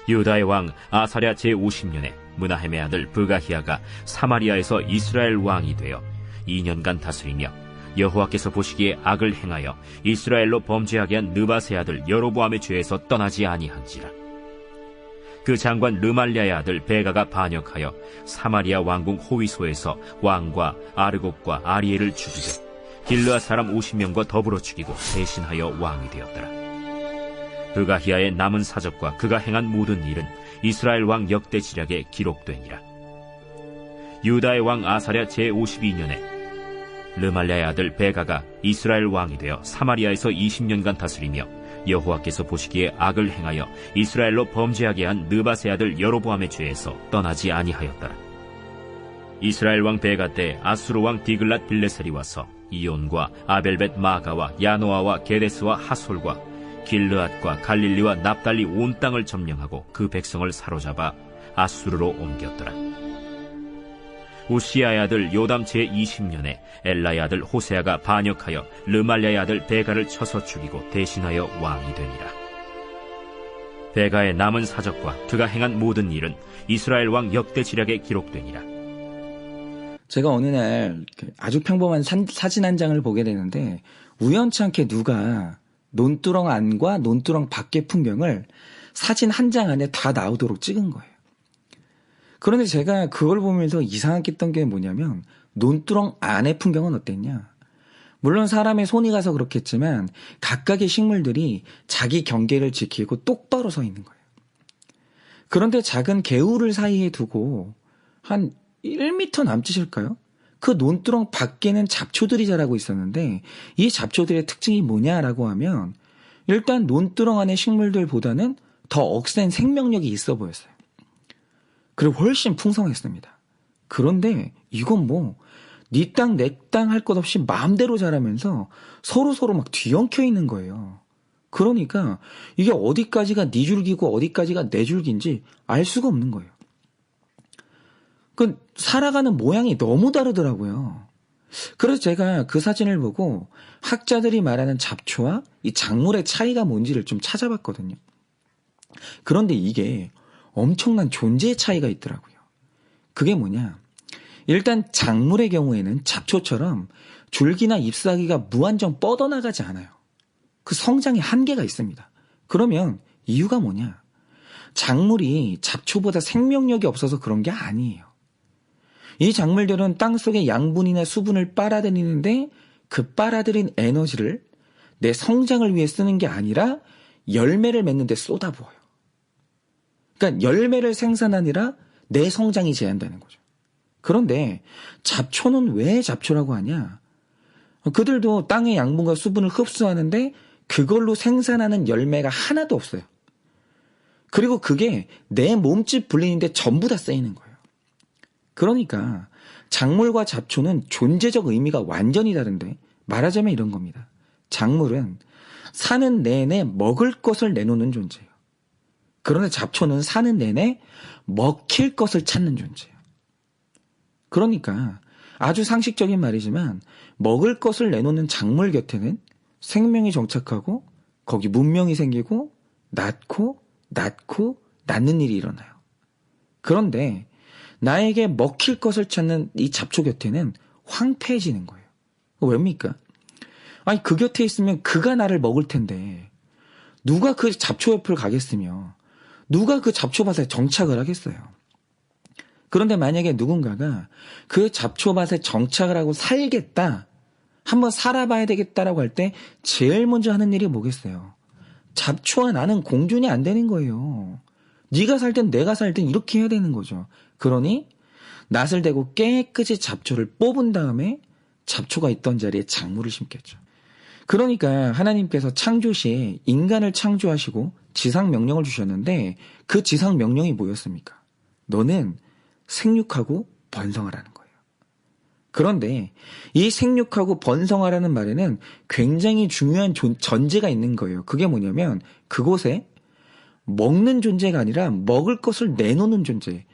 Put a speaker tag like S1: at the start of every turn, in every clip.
S1: 유다의 왕 아사랴 제50년에 므나헴의 아들 브가히야가 사마리아에서 이스라엘 왕이 되어 2년간 다스리며 여호와께서 보시기에 악을 행하여 이스라엘로 범죄하게 한 느밧의 아들 여로보암의 죄에서 떠나지 아니한지라. 그 장관 르말랴의 아들 베가가 반역하여 사마리아 왕궁 호위소에서 왕과 아르곡과 아리엘을 죽이고 길르앗 사람 50명과 더불어 죽이고 대신하여 왕이 되었더라. 브가히야의 남은 사적과 그가 행한 모든 일은 이스라엘 왕 역대 지략에 기록되니라. 유다의 왕 아사랴 제52년에 르말랴의 아들 베가가 이스라엘 왕이 되어 사마리아에서 20년간 다스리며 여호와께서 보시기에 악을 행하여 이스라엘로 범죄하게 한 느밧의 아들 여로보암의 죄에서 떠나지 아니하였더라. 이스라엘 왕 베가 때 아수르 왕 디글랏 빌레셀이 와서 이온과 아벨벳 마가와 야노아와 게데스와 하솔과 길르앗과 갈릴리와 납달리 온 땅을 점령하고 그 백성을 사로잡아 아수르로 옮겼더라. 우시야의 아들 요담 제20년에 엘라의 아들 호세아가 반역하여 르말랴의 아들 베가를 쳐서 죽이고 대신하여 왕이 되니라. 베가의 남은 사적과 그가 행한 모든 일은 이스라엘 왕 역대 지략에 기록되니라.
S2: 제가 어느 날 아주 평범한 사진 한 장을 보게 되는데 우연치 않게 누가 논두렁 안과 논두렁 밖의 풍경을 사진 한 장 안에 다 나오도록 찍은 거예요. 그런데 제가 그걸 보면서 이상하게 했던 게 뭐냐면 논두렁 안의 풍경은 어땠냐. 물론 사람의 손이 가서 그렇겠지만 각각의 식물들이 자기 경계를 지키고 똑바로 서 있는 거예요. 그런데 작은 개울을 사이에 두고 한 1m 남짓일까요? 그 논두렁 밖에는 잡초들이 자라고 있었는데 이 잡초들의 특징이 뭐냐라고 하면 일단 논두렁 안의 식물들보다는 더 억센 생명력이 있어 보였어요. 그리고 훨씬 풍성했습니다. 그런데 이건 뭐 네 땅 내 땅 할 것 없이 마음대로 자라면서 서로 막 뒤엉켜 있는 거예요. 그러니까 이게 어디까지가 네 줄기고 어디까지가 내 줄기인지 알 수가 없는 거예요. 그 살아가는 모양이 너무 다르더라고요. 그래서 제가 그 사진을 보고 학자들이 말하는 잡초와 이 작물의 차이가 뭔지를 좀 찾아봤거든요. 그런데 이게 엄청난 존재의 차이가 있더라고요. 그게 뭐냐? 일단 작물의 경우에는 잡초처럼 줄기나 잎사귀가 무한정 뻗어나가지 않아요. 그 성장에 한계가 있습니다. 그러면 이유가 뭐냐? 작물이 잡초보다 생명력이 없어서 그런 게 아니에요. 이 작물들은 땅속의 양분이나 수분을 빨아들이는데 그 빨아들인 에너지를 내 성장을 위해 쓰는 게 아니라 열매를 맺는 데 쏟아부어요. 그러니까 열매를 생산하느라 내 성장이 제한되는 거죠. 그런데 잡초는 왜 잡초라고 하냐? 그들도 땅의 양분과 수분을 흡수하는데 그걸로 생산하는 열매가 하나도 없어요. 그리고 그게 내 몸집 불리는데 전부 다 쓰이는 거예요. 그러니까 작물과 잡초는 존재적 의미가 완전히 다른데 말하자면 이런 겁니다. 작물은 사는 내내 먹을 것을 내놓는 존재예요. 그런데 잡초는 사는 내내 먹힐 것을 찾는 존재예요. 그러니까 아주 상식적인 말이지만 먹을 것을 내놓는 작물 곁에는 생명이 정착하고 거기 문명이 생기고 낳고 낳는 일이 일어나요. 그런데 나에게 먹힐 것을 찾는 이 잡초 곁에는 황폐해지는 거예요. 왜입니까? 아니 그 곁에 있으면 그가 나를 먹을 텐데 누가 그 잡초 옆을 가겠으며 누가 그 잡초밭에 정착을 하겠어요. 그런데 만약에 누군가가 그 잡초밭에 정착을 하고 살겠다, 한번 살아봐야 되겠다라고 할 때 제일 먼저 하는 일이 뭐겠어요? 잡초와 나는 공존이 안 되는 거예요. 네가 살든 내가 살든 이렇게 해야 되는 거죠. 그러니 낫을 대고 깨끗이 잡초를 뽑은 다음에 잡초가 있던 자리에 작물을 심겠죠. 그러니까 하나님께서 창조 시에 인간을 창조하시고 지상 명령을 주셨는데 그 지상 명령이 뭐였습니까? 너는 생육하고 번성하라는 거예요. 그런데 이 생육하고 번성하라는 말에는 굉장히 중요한 전제가 있는 거예요. 그게 뭐냐면 그곳에 먹는 존재가 아니라 먹을 것을 내놓는 존재,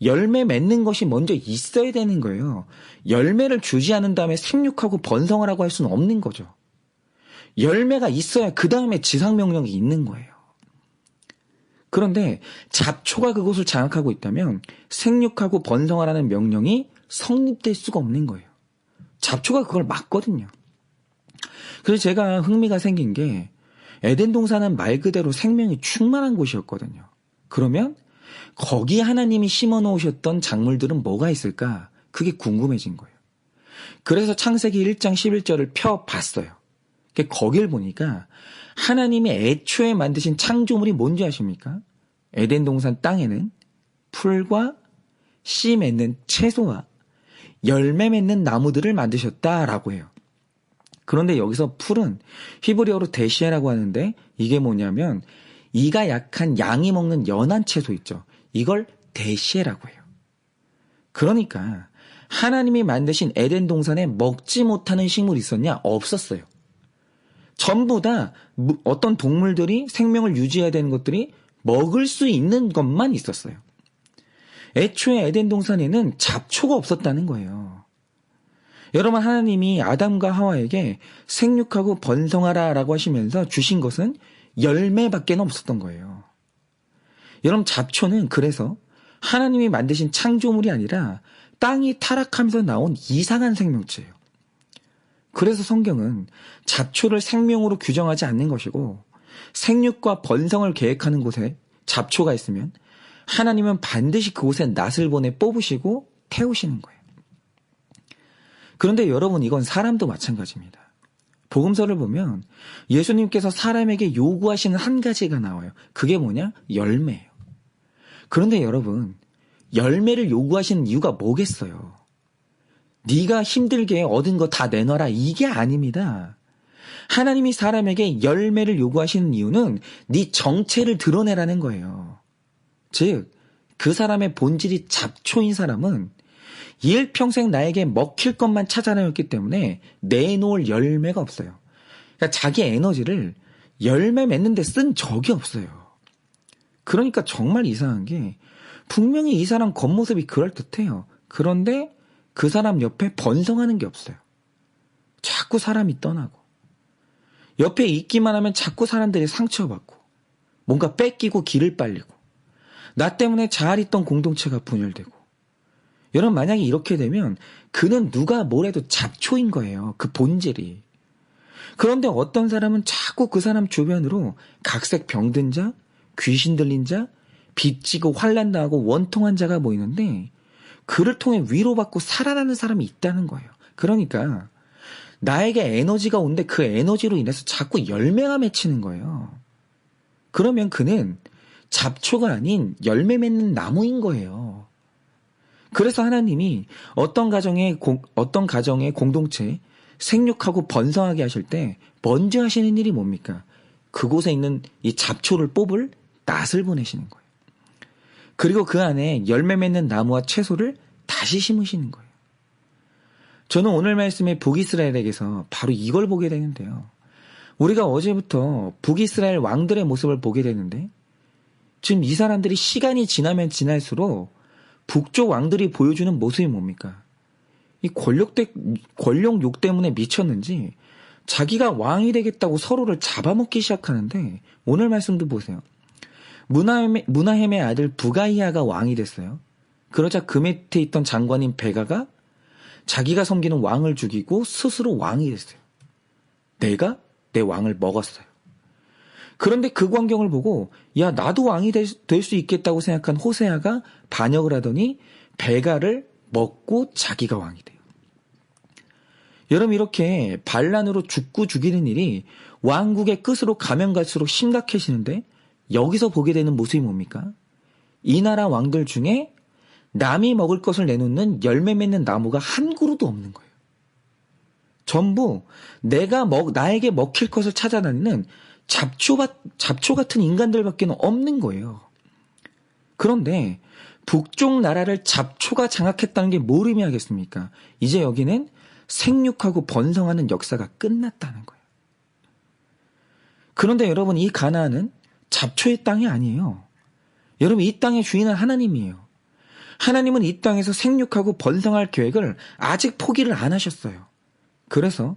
S2: 열매 맺는 것이 먼저 있어야 되는 거예요. 열매를 주지 않은 다음에 생육하고 번성하라고 할 수는 없는 거죠. 열매가 있어야 그 다음에 지상명령이 있는 거예요. 그런데 잡초가 그곳을 장악하고 있다면 생육하고 번성하라는 명령이 성립될 수가 없는 거예요. 잡초가 그걸 막거든요. 그래서 제가 흥미가 생긴 게 에덴 동산은 말 그대로 생명이 충만한 곳이었거든요. 그러면 거기 하나님이 심어 놓으셨던 작물들은 뭐가 있을까? 그게 궁금해진 거예요. 그래서 창세기 1장 11절을 펴봤어요. 거길 보니까 하나님이 애초에 만드신 창조물이 뭔지 아십니까? 에덴 동산 땅에는 풀과 씨 맺는 채소와 열매 맺는 나무들을 만드셨다라고 해요. 그런데 여기서 풀은 히브리어로 데시아라고 하는데 이게 뭐냐면 이가 약한 양이 먹는 연한 채소 있죠. 이걸 데시아라고 해요. 그러니까 하나님이 만드신 에덴 동산에 먹지 못하는 식물이 있었냐? 없었어요. 전부 다 어떤 동물들이 생명을 유지해야 되는 것들이 먹을 수 있는 것만 있었어요. 애초에 에덴 동산에는 잡초가 없었다는 거예요. 여러분, 하나님이 아담과 하와에게 생육하고 번성하라 라고 하시면서 주신 것은 열매밖에 없었던 거예요. 여러분, 잡초는 그래서 하나님이 만드신 창조물이 아니라 땅이 타락하면서 나온 이상한 생명체예요. 그래서 성경은 잡초를 생명으로 규정하지 않는 것이고 생육과 번성을 계획하는 곳에 잡초가 있으면 하나님은 반드시 그곳에 낫을 보내 뽑으시고 태우시는 거예요. 그런데 여러분, 이건 사람도 마찬가지입니다. 복음서를 보면 예수님께서 사람에게 요구하시는 한 가지가 나와요. 그게 뭐냐? 열매예요. 그런데 여러분, 열매를 요구하시는 이유가 뭐겠어요? 네가 힘들게 얻은 거 다 내놔라, 이게 아닙니다. 하나님이 사람에게 열매를 요구하시는 이유는 네 정체를 드러내라는 거예요. 즉, 그 사람의 본질이 잡초인 사람은 일평생 나에게 먹힐 것만 찾아내었기 때문에 내놓을 열매가 없어요. 그러니까 자기 에너지를 열매 맺는 데 쓴 적이 없어요. 그러니까 정말 이상한 게 분명히 이 사람 겉모습이 그럴듯해요. 그런데 그 사람 옆에 번성하는 게 없어요. 자꾸 사람이 떠나고 옆에 있기만 하면 자꾸 사람들이 상처받고 뭔가 뺏기고 길을 빨리고 나 때문에 잘 있던 공동체가 분열되고. 여러분, 만약에 이렇게 되면 그는 누가 뭐래도 잡초인 거예요. 그 본질이. 그런데 어떤 사람은 자꾸 그 사람 주변으로 각색 병든 자, 귀신 들린 자, 빚지고 환난 당하고 원통한 자가 모이는데 그를 통해 위로받고 살아나는 사람이 있다는 거예요. 그러니까 나에게 에너지가 오는데 그 에너지로 인해서 자꾸 열매가 맺히는 거예요. 그러면 그는 잡초가 아닌 열매 맺는 나무인 거예요. 그래서 하나님이 어떤 가정의 공동체 생육하고 번성하게 하실 때 먼저 하시는 일이 뭡니까? 그곳에 있는 이 잡초를 뽑을 낫을 보내시는 거예요. 그리고 그 안에 열매 맺는 나무와 채소를 다시 심으시는 거예요. 저는 오늘 말씀의 북이스라엘에게서 바로 이걸 보게 되는데요. 우리가 어제부터 북이스라엘 왕들의 모습을 보게 되는데 지금 이 사람들이 시간이 지나면 지날수록 북쪽 왕들이 보여주는 모습이 뭡니까? 이 권력욕 때문에 미쳤는지 자기가 왕이 되겠다고 서로를 잡아먹기 시작하는데 오늘 말씀도 보세요. 무나헴의 아들 부가이아가 왕이 됐어요. 그러자 그 밑에 있던 장관인 베가가 자기가 섬기는 왕을 죽이고 스스로 왕이 됐어요. 내가 내 왕을 먹었어요. 그런데 그 광경을 보고 야, 나도 왕이 될 수 있겠다고 생각한 호세아가 반역을 하더니 베가를 먹고 자기가 왕이 돼요. 여러분, 이렇게 반란으로 죽이는 일이 왕국의 끝으로 가면 갈수록 심각해지는데 여기서 보게 되는 모습이 뭡니까? 이 나라 왕들 중에 남이 먹을 것을 내놓는 열매 맺는 나무가 한 그루도 없는 거예요. 전부 나에게 먹힐 것을 찾아다니는 잡초 같은 인간들밖에 없는 거예요. 그런데 북쪽 나라를 잡초가 장악했다는 게 뭘 의미하겠습니까? 이제 여기는 생육하고 번성하는 역사가 끝났다는 거예요. 그런데 여러분, 이 가나안은 잡초의 땅이 아니에요. 여러분, 이 땅의 주인은 하나님이에요. 하나님은 이 땅에서 생육하고 번성할 계획을 아직 포기를 안 하셨어요. 그래서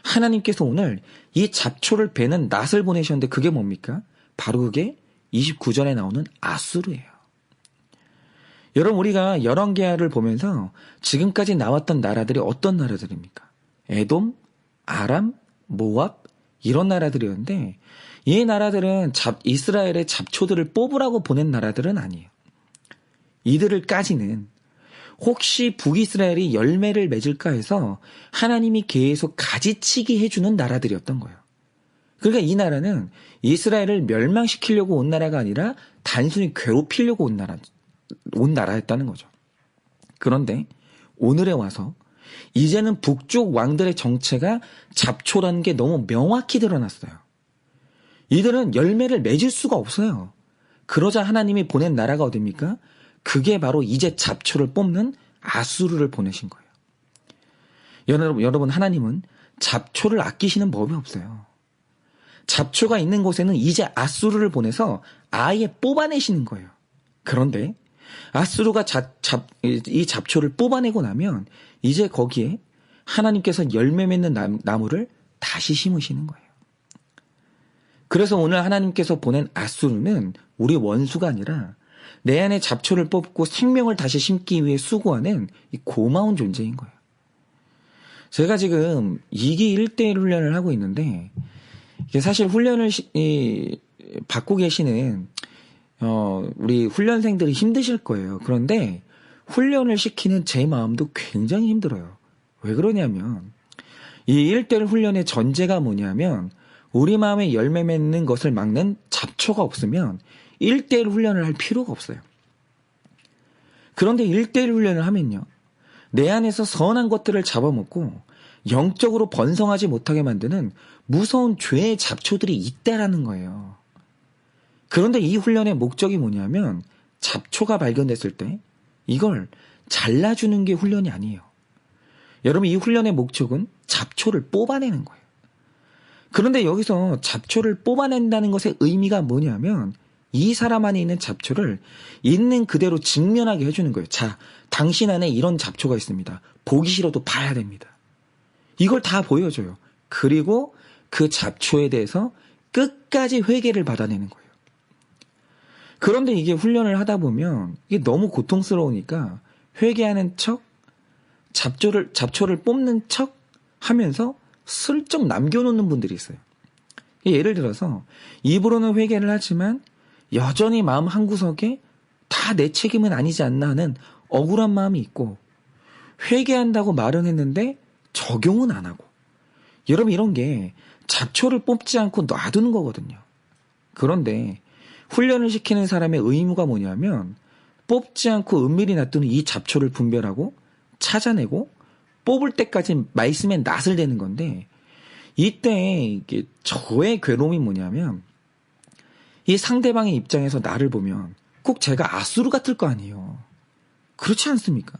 S2: 하나님께서 오늘 이 잡초를 베는 낫을 보내셨는데 그게 뭡니까? 바로 그게 29절에 나오는 아수르예요. 여러분 우리가 열왕기하를 보면서 지금까지 나왔던 나라들이 어떤 나라들입니까? 에돔, 아람, 모압 이런 나라들이었는데 이 나라들은 이스라엘의 잡초들을 뽑으라고 보낸 나라들은 아니에요. 이들을 까지는 혹시 북이스라엘이 열매를 맺을까 해서 하나님이 계속 가지치기 해주는 나라들이었던 거예요. 그러니까 이 나라는 이스라엘을 멸망시키려고 온 나라가 아니라 단순히 괴롭히려고 온 나라였다는 거죠. 그런데 오늘에 와서 이제는 북쪽 왕들의 정체가 잡초라는 게 너무 명확히 드러났어요. 이들은 열매를 맺을 수가 없어요. 그러자 하나님이 보낸 나라가 어딥니까? 그게 바로 이제 잡초를 뽑는 아수르를 보내신 거예요. 여러분 하나님은 잡초를 아끼시는 법이 없어요. 잡초가 있는 곳에는 이제 아수르를 보내서 아예 뽑아내시는 거예요. 그런데 아수르가 이 잡초를 뽑아내고 나면 이제 거기에 하나님께서 열매 맺는 나무를 다시 심으시는 거예요. 그래서 오늘 하나님께서 보낸 아수르는 우리 원수가 아니라 내 안에 잡초를 뽑고 생명을 다시 심기 위해 수고하는 이 고마운 존재인 거예요. 제가 지금 2기 1대1 훈련을 하고 있는데 사실 훈련을 받고 계시는 우리 훈련생들이 힘드실 거예요. 그런데 훈련을 시키는 제 마음도 굉장히 힘들어요. 왜 그러냐면 이 1대1 훈련의 전제가 뭐냐면 우리 마음에 열매 맺는 것을 막는 잡초가 없으면 1대1 훈련을 할 필요가 없어요. 그런데 1대1 훈련을 하면요. 내 안에서 선한 것들을 잡아먹고 영적으로 번성하지 못하게 만드는 무서운 죄의 잡초들이 있다라는 거예요. 그런데 이 훈련의 목적이 뭐냐면 잡초가 발견됐을 때 이걸 잘라주는 게 훈련이 아니에요. 여러분 이 훈련의 목적은 잡초를 뽑아내는 거예요. 그런데 여기서 잡초를 뽑아낸다는 것의 의미가 뭐냐면 이 사람 안에 있는 잡초를 있는 그대로 직면하게 해주는 거예요. 자, 당신 안에 이런 잡초가 있습니다. 보기 싫어도 봐야 됩니다. 이걸 다 보여줘요. 그리고 그 잡초에 대해서 끝까지 회개를 받아내는 거예요. 그런데 이게 훈련을 하다 보면 이게 너무 고통스러우니까 회개하는 척, 잡초를 뽑는 척 하면서 슬쩍 남겨놓는 분들이 있어요. 예를 들어서 입으로는 회개를 하지만 여전히 마음 한구석에 다 내 책임은 아니지 않나 하는 억울한 마음이 있고 회개한다고 말은 했는데 적용은 안 하고 여러분 이런 게 잡초를 뽑지 않고 놔두는 거거든요. 그런데 훈련을 시키는 사람의 의무가 뭐냐면 뽑지 않고 은밀히 놔두는 이 잡초를 분별하고 찾아내고 뽑을 때까지 말씀에 낫을 대는 건데 이때 이게 저의 괴로움이 뭐냐면 이 상대방의 입장에서 나를 보면 꼭 제가 아수르 같을 거 아니에요. 그렇지 않습니까?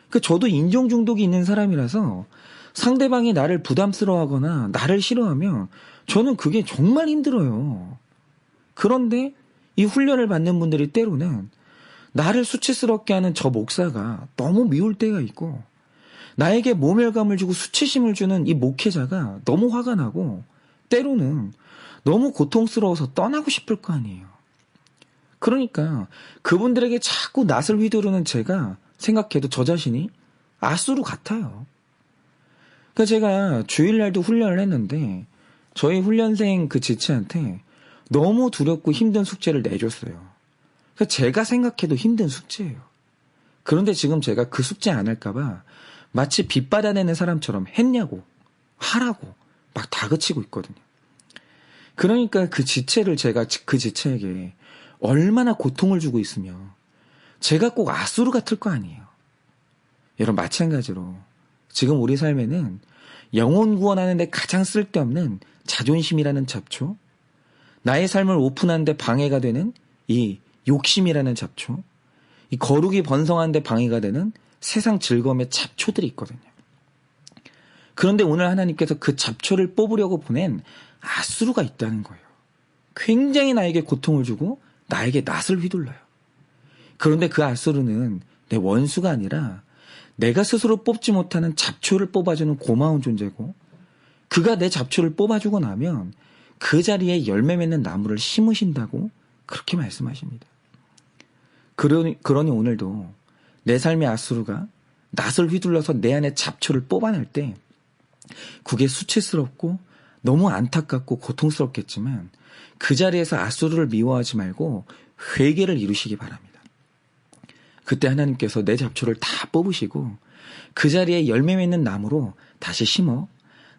S2: 그러니까 저도 인종 중독이 있는 사람이라서 상대방이 나를 부담스러워하거나 나를 싫어하면 저는 그게 정말 힘들어요. 그런데 이 훈련을 받는 분들이 때로는 나를 수치스럽게 하는 저 목사가 너무 미울 때가 있고 나에게 모멸감을 주고 수치심을 주는 이 목회자가 너무 화가 나고 때로는 너무 고통스러워서 떠나고 싶을 거 아니에요. 그러니까 그분들에게 자꾸 낯을 휘두르는 제가 생각해도 저 자신이 아수르 같아요. 그러니까 제가 주일날도 훈련을 했는데 저희 훈련생 그 지체한테 너무 두렵고 힘든 숙제를 내줬어요. 그러니까 제가 생각해도 힘든 숙제예요. 그런데 지금 제가 그 숙제 안 할까봐 마치 빚 받아내는 사람처럼 했냐고 하라고 막 다그치고 있거든요. 그러니까 그 지체를 제가 그 지체에게 얼마나 고통을 주고 있으며 제가 꼭 아수르 같을 거 아니에요. 여러분 마찬가지로 지금 우리 삶에는 영혼 구원하는데 가장 쓸데없는 자존심이라는 잡초, 나의 삶을 오픈하는데 방해가 되는 이 욕심이라는 잡초, 이 거룩이 번성하는데 방해가 되는 세상 즐거움의 잡초들이 있거든요. 그런데 오늘 하나님께서 그 잡초를 뽑으려고 보낸 아수르가 있다는 거예요. 굉장히 나에게 고통을 주고 나에게 낯을 휘둘러요. 그런데 그 아수르는 내 원수가 아니라 내가 스스로 뽑지 못하는 잡초를 뽑아주는 고마운 존재고 그가 내 잡초를 뽑아주고 나면 그 자리에 열매 맺는 나무를 심으신다고 그렇게 말씀하십니다. 그러니 오늘도 내 삶의 아수르가 낫을 휘둘러서 내 안에 잡초를 뽑아낼 때 그게 수치스럽고 너무 안타깝고 고통스럽겠지만 그 자리에서 아수르를 미워하지 말고 회개를 이루시기 바랍니다. 그때 하나님께서 내 잡초를 다 뽑으시고 그 자리에 열매 맺는 나무로 다시 심어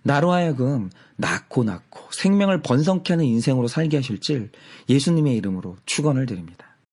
S2: 나로 하여금 낳고 생명을 번성케 하는 인생으로 살게 하실 줄 예수님의 이름으로 축원을 드립니다.